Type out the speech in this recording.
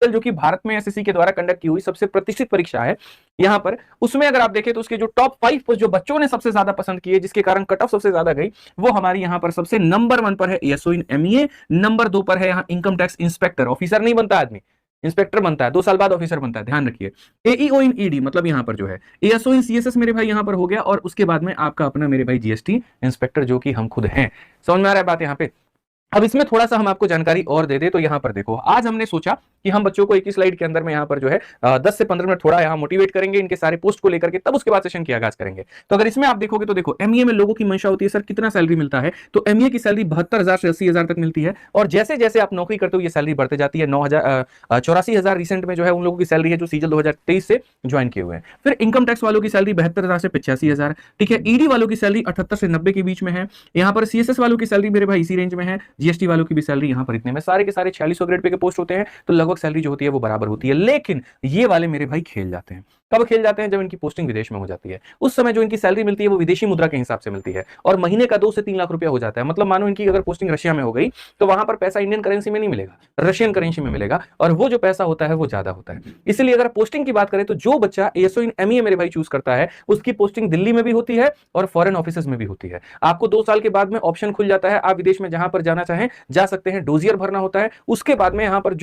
जो कि भारत में एसएससी के द्वारा कंडक्ट की हुई सबसे प्रतिष्ठित परीक्षा है यहाँ पर, उसमें अगर आप देखें तो उसके जो टॉप 5 जो बच्चों ने सबसे ज्यादा पसंद किए, जिसके कारण कट ऑफ सबसे ज्यादा गई, वो हमारी यहाँ पर सबसे नंबर 1 पर है एएसओ इन एमईए, नंबर 2 पर है यहाँ इनकम टैक्स इंस्पेक्टर। ऑफिसर नहीं बनता आदमी, इंस्पेक्टर बनता है, 2 साल बाद ऑफिसर बनता है, ध्यान रखिए। एईओ इन ईडी, मतलब यहाँ पर जो है एएसओ इन सीएसएस मेरे भाई यहाँ पर हो गया, और उसके बाद में आपका अपना मेरे भाई जीएसटी इंस्पेक्टर, जो कि हम खुद हैं। समझ में आ रहा है बात यहाँ पे? अब इसमें थोड़ा सा हम आपको जानकारी और दे दे तो यहाँ पर देखो, आज हमने सोचा कि हम बच्चों को एक ही स्लाइड के अंदर में यहाँ पर जो है 10 से 15 मिनट थोड़ा यहाँ मोटिवेट करेंगे इनके सारे पोस्ट को लेकर के, तब उसके बाद सेशन की आगाज करेंगे। तो अगर इसमें आप देखोगे तो देखो, एमईए में लोगों की मंशा होती है सर कितना सैलरी मिलता है, तो एमईए की सैलरी 72,000 से 80,000 तक मिलती है, और जैसे जैसे आप नौकरी करते हो ये सैलरी बढ़ते जाती है। 84,000 रिसेंट में जो है उन लोगों की सैलरी है जो सीजल 2023 से ज्वाइन किए हुए हैं। फिर इनकम टैक्स वालों की सैलरी 72,000 से 85,000, ठीक है। ईडी वालों की सैलरी 78 से 90 के बीच में है। यहाँ पर सीएसएस वालों की सैलरी मेरे भाई इसी रेंज में है। जीएसटी वालों की भी सैलरी यहाँ पर इतने में, सारे के सारे 4600 ग्रेड पे के पोस्ट होते हैं, तो लगभग सैलरी जो होती है वो बराबर होती है। लेकिन ये वाले मेरे भाई खेल जाते हैं। कब खेल जाते हैं? जब इनकी पोस्टिंग विदेश में हो जाती है। उस समय जो इनकी सैलरी मिलती है वो विदेशी मुद्रा के हिसाब से मिलती है, और महीने का 2 से 3 लाख रुपया हो जाता है। मतलब मानो इनकी अगर पोस्टिंग रशिया में हो गई तो वहां पर पैसा इंडियन करेंसी में नहीं मिलेगा, रशियन करेंसी में मिलेगा, और वो जो पैसा होता है वो ज्यादा होता है। इसलिए अगर पोस्टिंग की बात करें तो जो बच्चा एएसओ इन एमईए मेरे भाई चूज करता है उसकी पोस्टिंग दिल्ली में भी होती है और फॉरेन ऑफिसेज में भी होती है। आपको 2 साल के बाद में ऑप्शन खुल जाता है, आप विदेश में जहां पर जाना चाहें जा सकते हैं। डोजियर भरना होता है, उसके बाद में यहां पर जो